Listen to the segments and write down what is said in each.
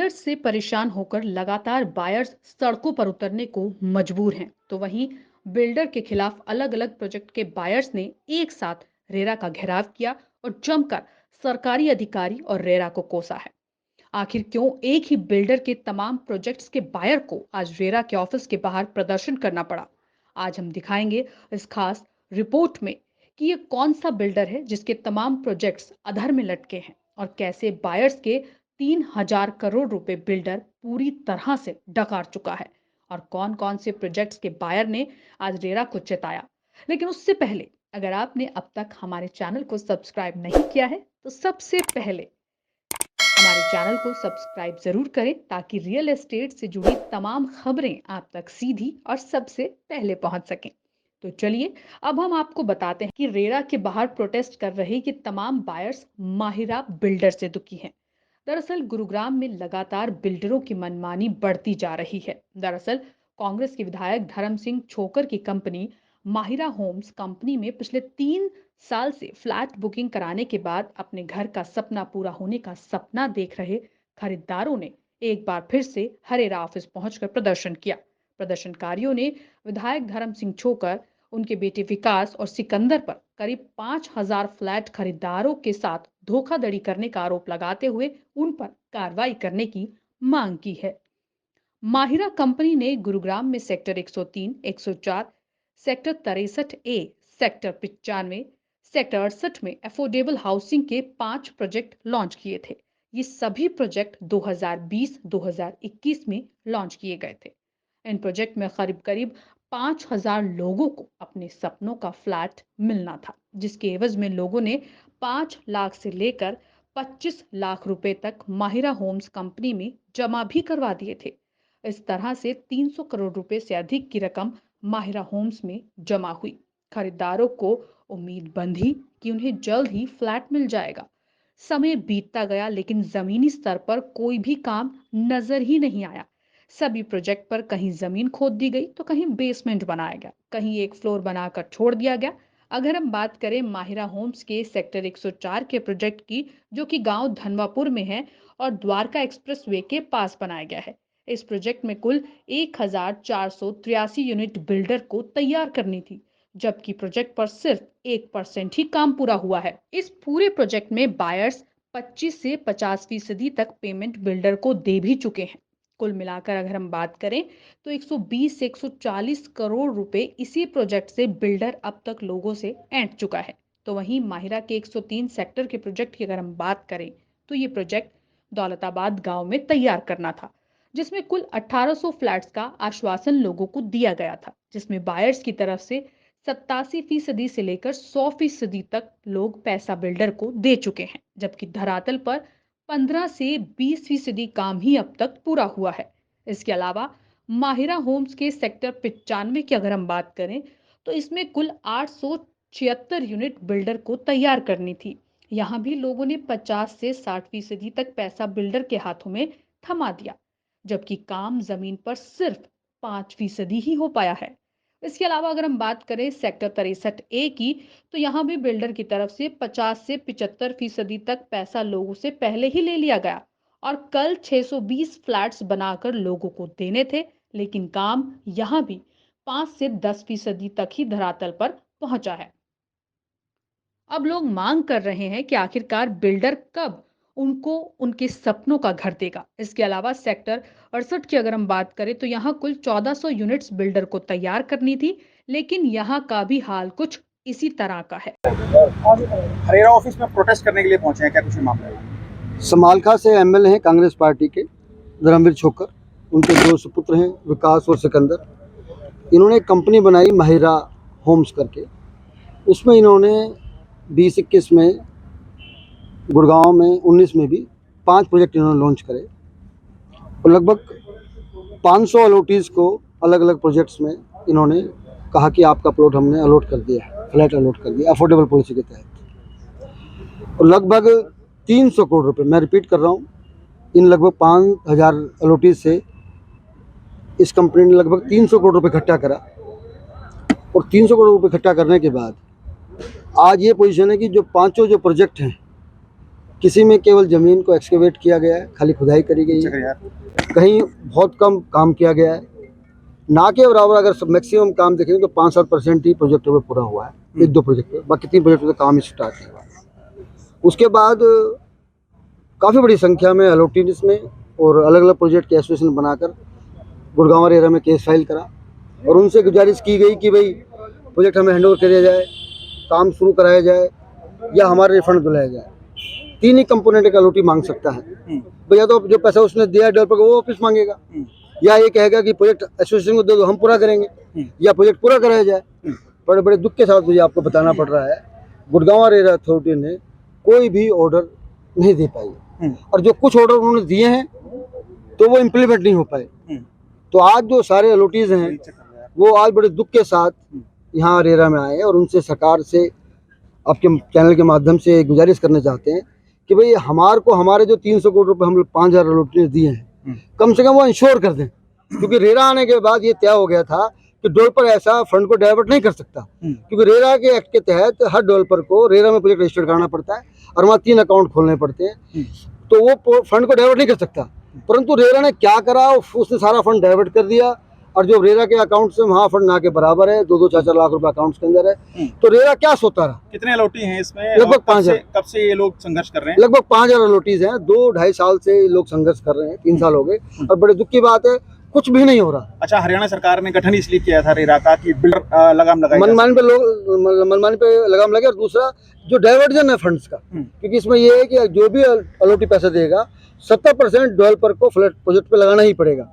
Builders से परेशान होकर लगातार बायर्स सड़कों पर उतरने को मजबूर हैं, तो वहीं बिल्डर के खिलाफ अलग अलग प्रोजेक्ट के बायर्स ने एक साथ रेरा का घेराव किया और जमकर सरकारी अधिकारी और रेरा को कोसा है। आखिर क्यों एक ही बिल्डर के तमाम प्रोजेक्ट्स के बायर को आज रेरा के ऑफिस के बाहर प्रदर्शन करना पड़ा? आज हम दिखाएंगे इस खास रिपोर्ट में कि ये कौन सा बिल्डर है जिसके तमाम प्रोजेक्ट्स अधर में लटके हैं और कैसे बायर्स के 3,000 करोड़ रुपए बिल्डर पूरी तरह से डकार चुका है और कौन कौन से प्रोजेक्ट्स के बायर ने आज रेरा को चेताया। लेकिन उससे पहले, अगर आपने अब तक हमारे चैनल को सब्सक्राइब नहीं किया है तो सबसे पहले हमारे चैनल को सब्सक्राइब जरूर करें ताकि रियल एस्टेट से जुड़ी तमाम खबरें आप तक सीधी और सबसे पहले पहुंच सकें। तो चलिए अब हम आपको बताते हैं कि रेरा के बाहर प्रोटेस्ट कर रहे ये तमाम बायर्स माहिरा बिल्डर से दुखी हैं। दरअसल गुरुग्राम में लगातार बिल्डरों की मनमानी बढ़ती जा रही है। दरअसल कांग्रेस के विधायक धर्म सिंह छोकर की कंपनी माहिरा होम्स कंपनी में पिछले 3 साल से फ्लैट बुकिंग कराने के बाद अपने घर का सपना पूरा होने का सपना देख रहे खरीदारों ने एक बार फिर से हरेरा ऑफिस पहुंचकर प्रदर्शन किया। प्रदर्शनकारियों ने विधायक धर्म सिंह छोकर, उनके बेटे विकास और सिकंदर पर करीब 5,000 फ्लैट खरीदारों के साथ धोखाधड़ी करने का आरोप लगाते हुए उन पर कार्रवाई करने की मांग की है। माहिरा कंपनी ने गुरुग्राम में सेक्टर 103, 104, सेक्टर 63 ए, सेक्टर 95, सेक्टर 68 में अफोर्डेबल हाउसिंग के 5 प्रोजेक्ट लॉन्च किए थे। ये सभी प्रोजेक्ट 2020-2021 में लॉन्च किए गए थे। इन प्रोजेक्ट में करीब करीब 5,000 लोगों को अपने सपनों का फ्लैट मिलना था, जिसके एवज में लोगों ने 5 लाख से लेकर 25 लाख रुपए तक माहिरा होम्स कंपनी में जमा भी करवा दिए थे। इस तरह से 300 करोड़ रुपए से अधिक की रकम माहिरा होम्स में जमा हुई। खरीदारों को उम्मीद बंधी कि उन्हें जल्द ही फ्लैट मिल जाएगा। समय बीतता गया लेकिन जमीनी स्तर पर कोई भी काम नजर ही नहीं आया। सभी प्रोजेक्ट पर कहीं जमीन खोद दी गई तो कहीं बेसमेंट बनाया गया, कहीं एक फ्लोर बनाकर छोड़ दिया गया। अगर हम बात करें माहिरा होम्स के सेक्टर 104 के प्रोजेक्ट की, जो कि गांव धनवापुर में है और द्वारका एक्सप्रेस वे के पास बनाया गया है, इस प्रोजेक्ट में कुल 1,483 यूनिट बिल्डर को तैयार करनी थी, जबकि प्रोजेक्ट पर सिर्फ 1% ही काम पूरा हुआ है। इस पूरे प्रोजेक्ट में बायर्स 25 से 50% तक पेमेंट बिल्डर को दे भी चुके हैं। कुल मिलाकर अगर हम बात करें तो 120 से 140 करोड़ रुपए इसी प्रोजेक्ट से बिल्डर अब तक लोगों से ऐंठ चुका है। तो वहीं माहिरा के 103 सेक्टर के प्रोजेक्ट की अगर हम बात करें तो ये प्रोजेक्ट दौलताबाद गांव में तैयार करना था, जिसमें कुल 1800 फ्लैट्स का आश्वासन लोगों को दिया गया था, जिसमें बायर्स की तरफ से 87% से लेकर 100% तक लोग पैसा बिल्डर को दे चुके हैं, जबकि धरातल पर 15 से 20% काम ही अब तक पूरा हुआ है। इसके अलावा माहिरा होम्स के सेक्टर 95 की अगर हम बात करें तो इसमें कुल 876 यूनिट बिल्डर को तैयार करनी थी। यहाँ भी लोगों ने 50 से 60% तक पैसा बिल्डर के हाथों में थमा दिया, जबकि काम जमीन पर सिर्फ 5% ही हो पाया है। इसके अलावा अगर हम बात करें सेक्टर 63 ए की, तो यहाँ भी बिल्डर की तरफ से 50 से 75% तक पैसा लोगों से पहले ही ले लिया गया और कल 620 फ्लैट्स बनाकर लोगों को देने थे, लेकिन काम यहाँ भी 5 से 10% तक ही धरातल पर पहुंचा है। अब लोग मांग कर रहे हैं कि आखिरकार बिल्डर कब उनको उनके सपनों का घर देगा। इसके अलावा सेक्टर 68 की अगर हम बात करें तो यहाँ कुल 1400 यूनिट्स बिल्डर को तैयार करनी थी, लेकिन यहाँ का भी हाल कुछ इसी तरह का है। हरेरा ऑफिस में प्रोटेस्ट करने के लिए पहुंचे हैं, क्या कुछ मामला है? समालखा से एमएलए हैं कांग्रेस पार्टी के धर्मवीर छोकर, उनके 2 सुपुत्र हैं विकास और सिकंदर। इन्होंने एक कंपनी बनाई माहिरा होम्स करके। उसमें इन्होंने 20-21 में गुड़गांव में 19 में भी 5 प्रोजेक्ट इन्होंने लॉन्च करे और लगभग 500 अलॉटीज़ को अलग अलग प्रोजेक्ट्स में इन्होंने कहा कि आपका प्लॉट हमने अलॉट कर दिया है, फ्लैट अलॉट कर दिया अफोर्डेबल पॉलिसी के तहत। और लगभग 300 करोड़ रुपए, मैं रिपीट कर रहा हूँ, इन लगभग 5,000 अलॉटीज से इस कंपनी ने लगभग 300 करोड़ रुपए इकट्ठा करा। और 300 करोड़ रुपए इकट्ठा करने के बाद आज ये पोजीशन है कि जो पांचों जो प्रोजेक्ट हैं किसी में केवल ज़मीन को एक्सकेवेट किया गया है, खाली खुदाई करी गई है, यार कहीं बहुत कम काम किया गया है। ना के बराबर अगर मैक्सिमम काम देखेंगे तो 5-7% ही प्रोजेक्ट में पूरा हुआ है, 1-2 प्रोजेक्ट में, बाकी 3 प्रोजेक्ट में तो काम ही स्टार्ट नहीं हुआ। उसके बाद काफ़ी बड़ी संख्या में अलॉटीज ने और अलग अलग प्रोजेक्ट के एसोसिएशन बनाकर गुड़गांव एरिया में केस फाइल करा और उनसे गुजारिश की गई कि भाई प्रोजेक्ट हमें हैंडओवर कर दिया जाए, काम शुरू कराया जाए या हमारे रिफंड दिलाया जाए। 3 ही कंपोनेंट का अलॉटी मांग सकता है। भैया तो जो पैसा उसने दिया डेवलपर को वो वापस मांगेगा, या ये कहेगा कि प्रोजेक्ट एसोसिएशन को दे दो हम पूरा करेंगे, या प्रोजेक्ट पूरा कराया जाए। बड़े बड़े दुख के साथ मुझे आपको बताना पड़ रहा है, गुड़गांव एरिया अथॉरिटी ने कोई भी ऑर्डर नहीं दे पाई, और जो कुछ ऑर्डर उन्होंने दिए हैं तो वो इम्प्लीमेंट नहीं हो पाए। तो आज जो सारे अलॉटीज हैं वो आज बड़े दुख के साथ यहाँ रेरा में आए और उनसे सरकार से आपके चैनल के माध्यम से गुजारिश करना चाहते हैं कि भाई हमारे जो 300 करोड़ रुपए हम लोग 5,000 अलॉटीज दिए हैं, कम से कम वो इंश्योर कर दें, क्योंकि रेरा आने के बाद ये तय हो गया था कि डेवलपर ऐसा फंड को डाइवर्ट नहीं कर सकता, क्योंकि रेरा के एक्ट के तहत हर डेवलपर को रेरा में प्रोजेक्ट रजिस्टर कराना पड़ता है और वहाँ 3 अकाउंट खोलने पड़ते हैं, तो वो फंड को डाइवर्ट नहीं कर सकता। परंतु रेरा ने क्या करा, उसने सारा फंड डाइवर्ट कर दिया, और जो रेरा के अकाउंट से वहाँ फंड ना के बराबर है, 2-4 लाख रुपए अकाउंट के अंदर है। तो रेरा क्या सोता रहा? कितने अलॉटी हैं इसमें? लगभग 5,000। कब से ये लोग संघर्ष कर रहे हैं? लगभग 5,000 अलॉटीज हैं, 2-2.5 साल से लोग संघर्ष कर रहे हैं, 3 साल हो गए, और बड़े दुख की बात है कुछ भी नहीं हो रहा। अच्छा, हरियाणा सरकार ने गठन इसलिए किया था रेरा का कि बिल्डर लगाम लगाए, मनमानी पे लगाम लगे, और दूसरा जो डाइवर्जन है फंड्स का, क्योंकि इसमें ये है कि जो भी अलॉटी पैसा देगा 70% डेवलपर को फ्लैट प्रोजेक्ट पे लगाना ही पड़ेगा,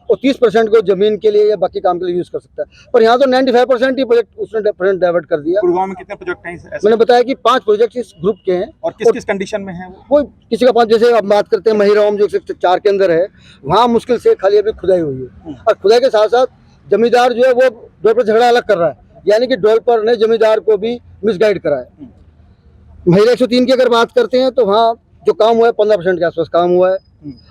और 30% को जमीन के लिए या बाकी काम के लिए यूज कर सकता है। पर यहाँ तो 95% ही प्रोजेक्ट उसने डाइवर्ट कर दिया। गुड़गांव में कितने प्रोजेक्ट हैं ऐसे? मैंने बताया कि 5 प्रोजेक्ट इस ग्रुप के हैं, और किस किस कंडीशन में है वो किसी का 5, जैसे आप बात करते हैं महिरा होम जो सेक्टर 4 के अंदर है, वहाँ मुश्किल से खाली अभी खुदाई हुई है, और खुदाई के साथ साथ जमींदार जो है वो डेवलपर झगड़ा अलग कर रहा है, यानी कि डेवलपर ने जमींदार को भी मिसगाइड करा है। महिला 103 की अगर बात करते हैं तो वहाँ जो काम हुआ है 15% के आसपास काम हुआ है,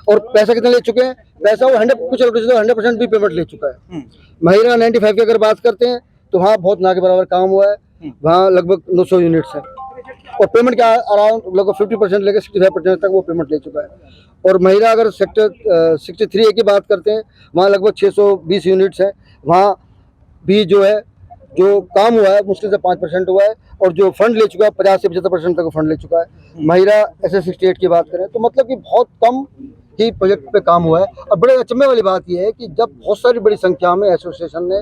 और पैसा कितना ले चुके हैं? पैसा वो 100% भी पेमेंट ले चुका है। महिला 95 की अगर बात करते हैं तो वहाँ बहुत ना के बराबर काम हुआ है, वहाँ लगभग 900 यूनिट्स है, और पेमेंट का अराउंड लगभग 50% लेकर 65% तक वो पेमेंट ले चुका है। और महिला अगर सेक्टर 63 की बात करते हैं, वहाँ लगभग 620 यूनिट्स है, वहाँ भी जो है जो काम हुआ है मुश्किल से 5% हुआ है, और जो फंड ले चुका है 50 से 75% तक फंड ले चुका है। महिला SS68 की बात करें तो मतलब कि बहुत कम ही प्रोजेक्ट पे काम हुआ है। और बड़े अचंभे वाली बात यह है कि जब बहुत सारी बड़ी संख्या में एसोसिएशन ने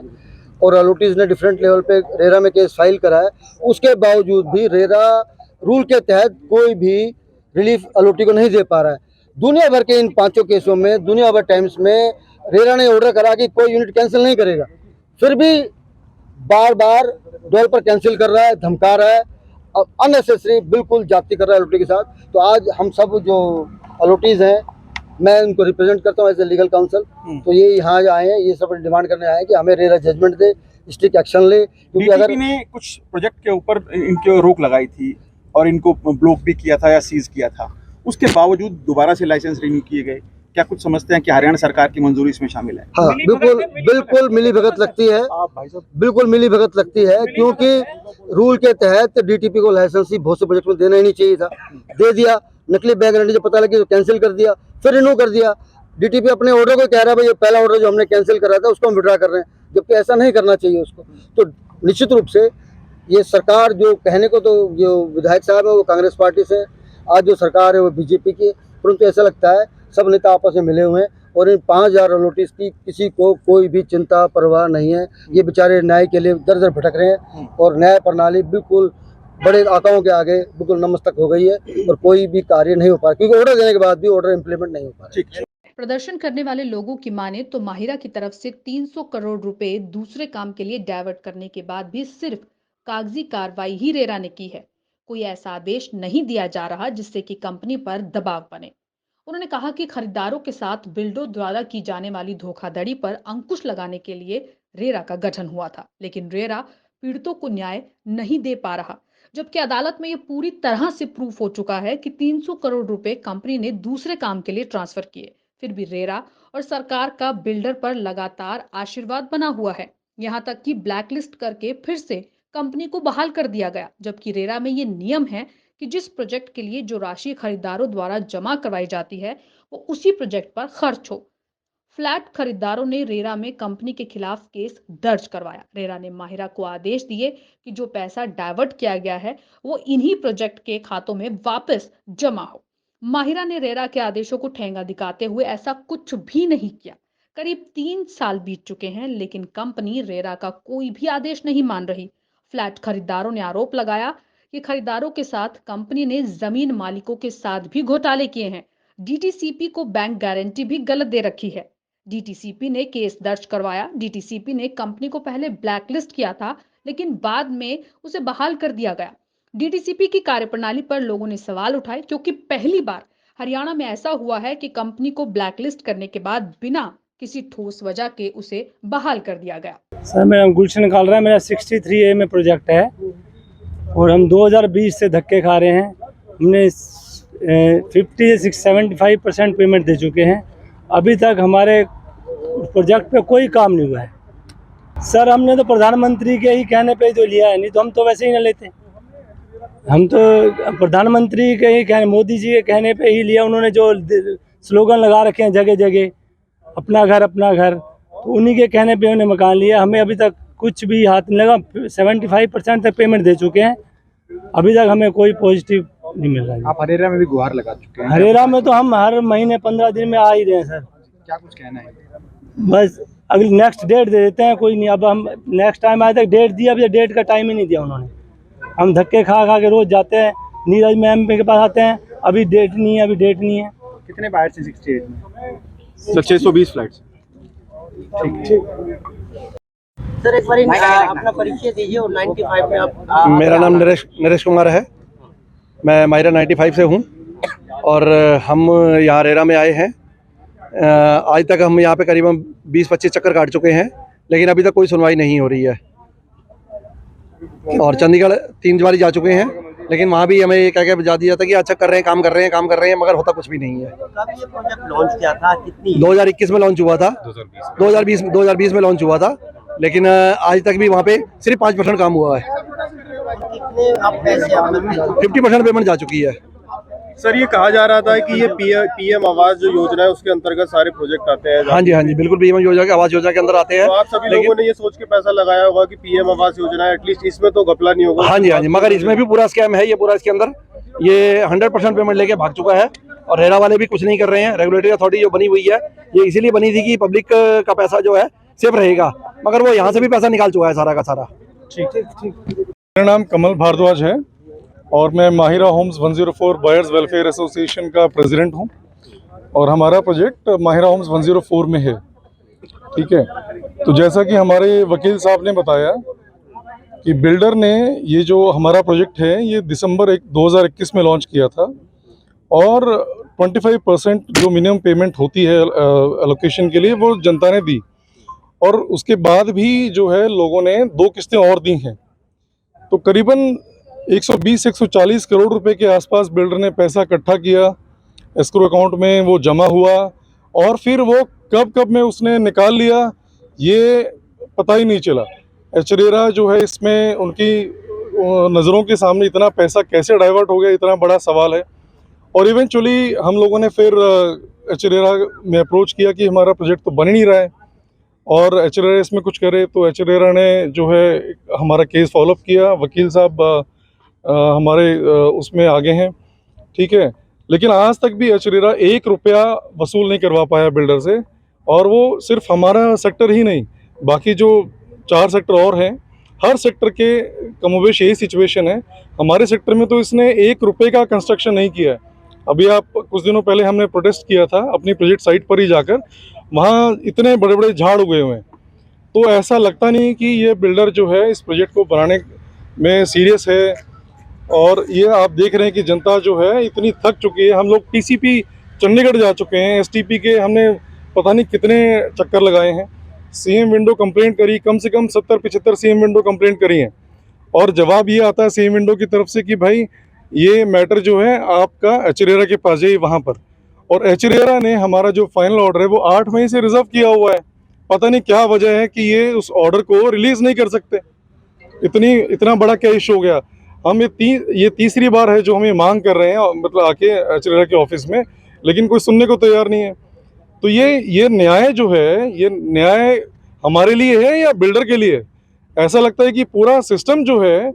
और अलॉटीज ने डिफरेंट लेवल पे रेरा में केस फाइल करा है, उसके बावजूद भी रेरा रूल के तहत कोई भी रिलीफ अलॉटी को नहीं दे पा रहा है। दुनिया भर के इन 5 केसों में, दुनिया भर टाइम्स में रेरा ने ऑर्डर करा कि कोई यूनिट कैंसिल नहीं करेगा, फिर भी बार बार डेवलपर कैंसिल कर रहा है, धमका रहा है, और अननेसेसरी बिल्कुल जाति कर रहा है अलॉटी के साथ। तो आज हम सब जो अलॉटीज हैं, मैं उनको रिप्रेजेंट करता हूँ एज ए लीगल काउंसिल, तो ये यहाँ आए हैं, ये सब डिमांड करने आए हैं कि हमें रेरा जजमेंट दे, स्ट्रिक्ट एक्शन ले, क्योंकि अगर ने कुछ प्रोजेक्ट के ऊपर इनकी रोक लगाई थी और इनको ब्लॉक भी किया था या सीज किया था, उसके बावजूद दोबारा से लाइसेंस रिन्यू किए गए, क्या कुछ समझते हैं कि हरियाणा सरकार की मंजूरी इसमें शामिल है? हाँ, बिल्कुल मिली भगत लगती है, बिल्कुल मिली भगत लगती है, क्योंकि रूल के तहत डीटीपी को लाइसेंस ही बहुत से प्रोजेक्ट में देना ही नहीं चाहिए था, दे दिया। नकली बैंक गारंटी जब पता लगी तो कैंसिल कर दिया, फिर रिन्यू कर दिया। डीटीपी अपने ऑर्डर को कह रहा है भाई ये पहला ऑर्डर जो हमने कैंसिल करा था उसको हम विड्रा कर रहे हैं, जबकि ऐसा नहीं करना चाहिए उसको। तो निश्चित रूप से ये सरकार जो कहने को तो जो विधायक साहब है वो कांग्रेस पार्टी से, आज जो सरकार है वो बीजेपी की, परंतु ऐसा लगता है सब नेता आपस में मिले हुए हैं, और इन 5,000 अलॉटीज की किसी को कोई भी चिंता परवाह नहीं है। ये बेचारे न्याय के लिए दर दर भटक रहे हैं, और न्याय प्रणाली बिल्कुल बड़े आकाओं के आगे बिल्कुल नतमस्तक हो गई है, और कोई भी कार्य नहीं हो पा रहा, क्योंकि ऑर्डर देने के बाद भी ऑर्डर इम्प्लीमेंट नहीं हो पा रहा। प्रदर्शन करने वाले लोगों की माने तो माहिरा की तरफ से 300 करोड़ रुपए दूसरे काम के लिए डाइवर्ट करने के बाद भी सिर्फ कागजी कार्रवाई ही रेरा ने की है। कोई ऐसा आदेश नहीं दिया जा रहा जिससे कि कंपनी पर दबाव बने। उन्होंने कहा कि खरीदारों के साथ बिल्डर द्वारा की जाने वाली धोखाधड़ी पर अंकुश लगाने के लिए रेरा का गठन हुआ था, लेकिन रेरा पीड़ितों को न्याय नहीं दे पा रहा, जबकि अदालत में यह पूरी तरह से प्रूफ हो चुका है कि 300 करोड़ रुपए कंपनी ने दूसरे काम के लिए ट्रांसफर किए। फिर भी रेरा और सरकार का बिल्डर पर लगातार आशीर्वाद बना हुआ है, यहां तक कि ब्लैकलिस्ट करके फिर से कंपनी को बहाल कर दिया गया, जबकि रेरा में ये नियम है कि जिस प्रोजेक्ट के लिए जो राशि खरीदारों द्वारा जमा करवाई जाती है, वो उसी प्रोजेक्ट पर खर्च हो। फ्लैट खरीदारों ने रेरा में कंपनी के खिलाफ केस दर्ज करवाया। रेरा ने माहिरा को आदेश दिए कि जो पैसा डाइवर्ट किया गया है, वो इन्हीं प्रोजेक्ट के खातों में वापस जमा हो। माहिरा ने रेरा के आदेशों को ठेंगा दिखाते हुए ऐसा कुछ भी नहीं किया। करीब 3 साल बीत चुके हैं, लेकिन कंपनी रेरा का कोई भी आदेश नहीं मान रही। फ्लैट खरीदारों ने आरोप लगाया कि खरीदारों के साथ कंपनी ने जमीन मालिकों के साथ भी घोटाले किए हैं। डीटीसीपी को बैंक गारंटी भी गलत दे रखी है। डीटीसीपी ने केस दर्ज करवाया। डीटीसीपी ने कंपनी को पहले ब्लैकलिस्ट किया था, लेकिन बाद में उसे बहाल कर दिया गया। डीटीसीपी की कार्यप्रणाली पर लोगों ने सवाल उठाए, क्योंकि पहली बार हरियाणा में ऐसा हुआ है कि कंपनी को ब्लैकलिस्ट करने के बाद बिना किसी ठोस वजह के उसे बहाल कर दिया गया। सर, मेरा गुलशन निकाल रहा है। मेरा 63A में प्रोजेक्ट है और हम 2020 से धक्के खा रहे हैं। हमने 50 से 75% पेमेंट दे चुके हैं। अभी तक हमारे प्रोजेक्ट पे कोई काम नहीं हुआ है। सर, हमने तो प्रधानमंत्री के ही कहने पे तो लिया है, नहीं तो हम तो वैसे ही ना लेते। हम तो प्रधानमंत्री के ही कहने, मोदी जी के कहने पे ही लिया। उन्होंने जो स्लोगन लगा रखे हैं जगह जगह, अपना घर अपना घर, तो उन्हीं के कहने पे उन्हें मकान लिया। हमें अभी तक कुछ भी हाथ नहीं लगा। 75% तक पेमेंट दे चुके हैं। अभी तक हमें कोई पॉजिटिव नहीं मिल रहा है। आप हरेरा में भी गुहार लगा चुके हैं। हरेरा में तो हम हर महीने 15 दिन में आ ही रहे हैं सर। क्या कुछ कहना है? बस अगली नेक्स्ट डेट दे देते हैं, कोई नहीं। अब हम नेक्स्ट टाइम आए तक डेट दिया, अभी डेट का टाइम ही नहीं दिया उन्होंने। हम धक्के खा खा के रोज जाते हैं, नीरज मैम के पास आते हैं, अभी डेट नहीं है, अभी डेट नहीं है। कितने बाइट्स हैं 68 में? Sir 620 flats. ठीक। सर, एक बार अपना परिचय दीजिए और 95 में आप। मेरा नाम नरेश कुमार है। मैं माहिरा 95 से हूँ और हम यहाँ रेरा में आए हैं। आज तक हम यहाँ पे करीबन 20-25 चक्कर काट चुके हैं, लेकिन अभी तक कोई सुनवाई नहीं हो रही है। और चंडीगढ़ 3 बार जा चुके हैं, लेकिन वहाँ भी हमें ये कह के बजा दिया था कि अच्छा कर रहे हैं, काम कर रहे हैं, मगर होता कुछ भी नहीं है। कब ये प्रोजेक्ट लॉन्च किया था? कितनी? 2021 में लॉन्च हुआ था। 2020 में लॉन्च हुआ था, लेकिन आज तक भी वहाँ पे सिर्फ 5% काम हुआ है। कितने आप पैसे आपने 50% पेमेंट जा चुकी है। सर, ये कहा जा रहा था कि ये पीएम आवास जो योजना है उसके अंतर्गत सारे प्रोजेक्ट आते हैं। हाँ जी, बिल्कुल पीएम योजना के आवास योजना के अंदर आते हैं। तो आप सभी लोगों ने ये सोच के पैसा लगाया होगा कि पीएम आवास योजना है, एटलीस्ट इसमें तो घपला नहीं होगा। हाँ जी, मगर इसमें भी पूरा स्कैम है। ये पूरा इसके अंदर ये 100% पेमेंट लेके भाग चुका है और रेरा वाले भी कुछ नहीं कर रहे हैं। रेगुलेटरी अथॉरिटी जो बनी हुई है, ये इसीलिए बनी थी कि पब्लिक का पैसा जो है सेफ रहेगा, मगर वो यहाँ से भी पैसा निकाल चुका है सारा का सारा। ठीक। मेरा नाम कमल भारद्वाज है और मैं Mahira Homes 104 buyers welfare association का प्रेसिडेंट हूं और हमारा प्रोजेक्ट माहिरा होम्स 104 में है। ठीक है, तो जैसा कि हमारे वकील साहब ने बताया कि बिल्डर ने ये जो हमारा प्रोजेक्ट है ये दिसंबर 2021 में लॉन्च किया था और 25% जो मिनिमम पेमेंट होती है एलोकेशन के लिए वो जनता ने दी, और उसके बाद भी जो है लोगों ने 2 किस्तें और दी हैं। तो करीबन 120-140 करोड़ रुपए के आसपास बिल्डर ने पैसा इकट्ठा किया, एस्क्रो अकाउंट में वो जमा हुआ और फिर वो कब में उसने निकाल लिया ये पता ही नहीं चला। एचरेरा जो है इसमें उनकी नज़रों के सामने इतना पैसा कैसे डाइवर्ट हो गया, इतना बड़ा सवाल है। और इवेंचुअली हम लोगों ने फिर एचरेरा में अप्रोच किया कि हमारा प्रोजेक्ट तो बन ही नहीं रहा है और एचरेरा इसमें कुछ करे, तो एचरेरा ने जो है हमारा केस फॉलोअप किया। वकील साहब हमारे उसमें आगे हैं। ठीक है, लेकिन आज तक भी एचरेरा 1 रुपया वसूल नहीं करवा पाया बिल्डर से, और वो सिर्फ हमारा सेक्टर ही नहीं, बाकी जो 4 सेक्टर और हैं, हर सेक्टर के कमोबेश यही सिचुएशन है। हमारे सेक्टर में तो इसने 1 रुपये का कंस्ट्रक्शन नहीं किया है। अभी आप कुछ दिनों पहले हमने प्रोटेस्ट किया था अपनी प्रोजेक्ट साइट पर ही जाकर, वहाँ इतने बड़े बड़े झाड़ उगे हुए हैं। तो ऐसा लगता नहीं कि ये बिल्डर जो है इस प्रोजेक्ट को बनाने में सीरियस है। और ये आप देख रहे हैं कि जनता जो है इतनी थक चुकी है। हम लोग टीसीपी चंडीगढ़ जा चुके हैं, एसटीपी के हमने पता नहीं कितने चक्कर लगाए हैं, सीएम विंडो कंप्लेंट करी, कम से कम 70-75 सीएम विंडो कंप्लेंट करी हैं, और जवाब ये आता है सीएम विंडो की तरफ से कि भाई ये मैटर जो है आपका एचरेरा के पास जाइए वहाँ पर। और एचरेरा ने हमारा जो फाइनल ऑर्डर है वो 8 मई से रिजर्व किया हुआ है। पता नहीं क्या वजह है कि ये उस ऑर्डर को रिलीज़ नहीं कर सकते। इतना बड़ा क्या इशू हो गया। हम ये तीसरी बार है जो हम ये मांग कर रहे हैं, मतलब आके अचरेरा के ऑफिस में, लेकिन कोई सुनने को तैयार नहीं है। तो ये न्याय जो है, ये न्याय हमारे लिए है या बिल्डर के लिए? ऐसा लगता है कि पूरा सिस्टम जो है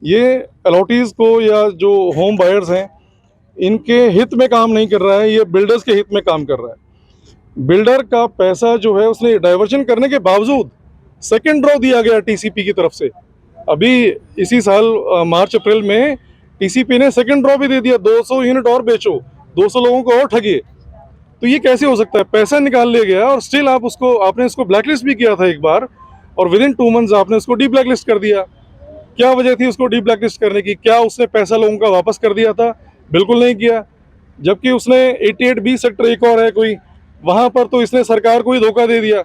ये अलॉटीज़ को या जो होम बायर्स हैं इनके हित में काम नहीं कर रहा है, ये बिल्डर्स के हित में काम कर रहा है। बिल्डर का पैसा जो है उसने डाइवर्जन करने के बावजूद सेकेंड ड्रॉ दिया गया टीसीपी की तरफ से। अभी इसी साल मार्च अप्रैल में टीसीपी ने सेकेंड ड्रॉ भी दे दिया, 200 यूनिट और बेचो, 200 लोगों को और ठगिए। तो ये कैसे हो सकता है? पैसा निकाल लिया गया और स्टिल आपने इसको ब्लैकलिस्ट भी किया था एक बार, और विद इन 2 मंथ्स आपने उसको डी ब्लैकलिस्ट कर दिया। क्या वजह थी उसको डी ब्लैकलिस्ट करने की? क्या उसने पैसा लोगों का वापस कर दिया था? बिल्कुल नहीं किया। जबकि उसने 88B सेक्टर एक और है कोई, वहाँ पर तो इसने सरकार को ही धोखा दे दिया।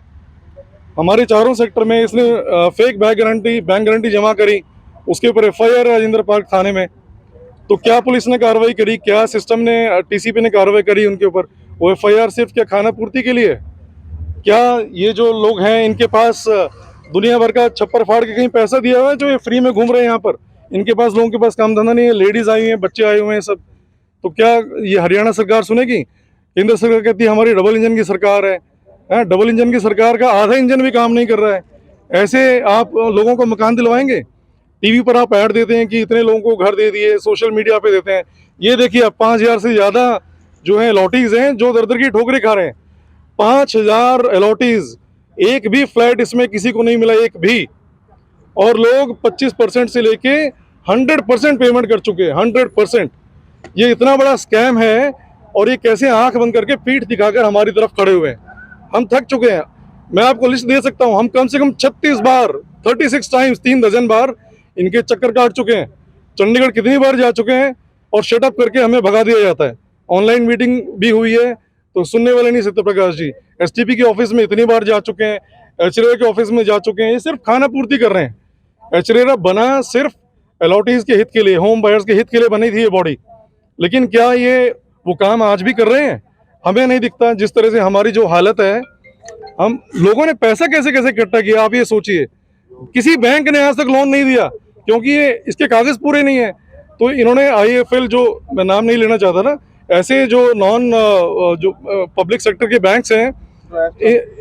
हमारे चारों सेक्टर में इसने फेक बैंक गारंटी जमा करी, उसके ऊपर FIR है राजेंद्र पार्क थाने में। तो क्या पुलिस ने कार्रवाई करी? क्या सिस्टम ने, टीसीपी ने कार्रवाई करी उनके ऊपर? वो FIR सिर्फ क्या खाना पूर्ति के लिए? क्या ये जो लोग हैं इनके पास दुनिया भर का छप्पर फाड़ के कहीं पैसा दिया हुआ है जो ये फ्री में घूम रहे हैं यहाँ पर? इनके पास, लोगों के पास काम धंधा नहीं है, लेडीज आई हुई हैं, बच्चे आए हुए हैं सब। तो क्या ये हरियाणा सरकार सुनेगी? केंद्र सरकार कहती है हमारी डबल इंजन की सरकार है। डबल इंजन की सरकार का आधा इंजन भी काम नहीं कर रहा है। ऐसे आप लोगों को मकान दिलवाएंगे? टीवी पर आप ऐड देते हैं कि इतने लोगों को घर दे दिए, सोशल मीडिया पे देते हैं। ये देखिए अब 5000 से ज़्यादा जो है अलॉटीज़ हैं जो दर दर की ठोकरें खा रहे हैं। 5000 अलॉटीज़, एक भी फ्लैट इसमें किसी को नहीं मिला, एक भी। और लोग 25% से लेके 100% पेमेंट कर चुके हैं, 100%। ये इतना बड़ा स्कैम है, और ये कैसे आंख बंद करके पीठ दिखाकर हमारी तरफ खड़े हुए हैं। हम थक चुके हैं। मैं आपको लिस्ट दे सकता हूं, हम कम से कम 36 बार, 36 टाइम्स, 3 डजन बार इनके चक्कर काट चुके हैं। चंडीगढ़ कितनी बार जा चुके हैं, और शटअप करके हमें भगा दिया जाता है। ऑनलाइन मीटिंग भी हुई है तो सुनने वाले नहीं सत्यप्रकाश जी। STP के ऑफिस में इतनी बार जा चुके हैं, अचरेरा के ऑफिस में जा चुके हैं। ये सिर्फ खाना पूर्ति कर रहे हैं। अचरेरा बना सिर्फ अलॉटीज के हित के लिए, होम बायर्स के हित के लिए बनी थी ये बॉडी। लेकिन क्या ये वो काम आज भी कर रहे हैं? हमें नहीं दिखता। जिस तरह से हमारी जो हालत है, हम लोगों ने पैसा कैसे कैसे इकट्ठा किया आप ये सोचिए। किसी बैंक ने आज तक लोन नहीं दिया क्योंकि ये इसके कागज पूरे नहीं है। तो इन्होंने IIFL, जो मैं नाम नहीं लेना चाहता ना, ऐसे जो जो पब्लिक सेक्टर के बैंक्स हैं,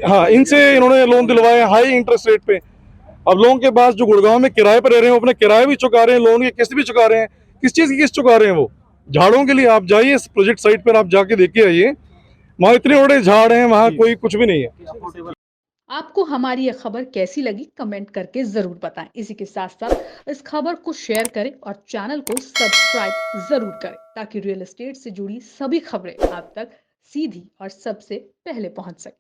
हाँ, इनसे इन्होंने लोन दिलवाए हाई इंटरेस्ट रेट पे। अब लोगों के पास जो गुड़गांव में किराए पर रह रहे हैं वो अपने किराए भी चुका रहे हैं, लोन की किस्त भी चुका रहे हैं। किस चीज़ की किस्त चुका रहे हैं? वो झाड़ों के लिए। आप जाइए इस प्रोजेक्ट साइट पर, आप जाके देखिए आइए, वहाँ इतने बड़े झाड़ हैं, वहाँ कोई कुछ भी नहीं है। आपको हमारी ये खबर कैसी लगी कमेंट करके जरूर बताएं। इसी के साथ साथ इस खबर को शेयर करें और चैनल को सब्सक्राइब जरूर करें ताकि रियल एस्टेट से जुड़ी सभी खबरें आप तक सीधी और सबसे पहले पहुंच सके।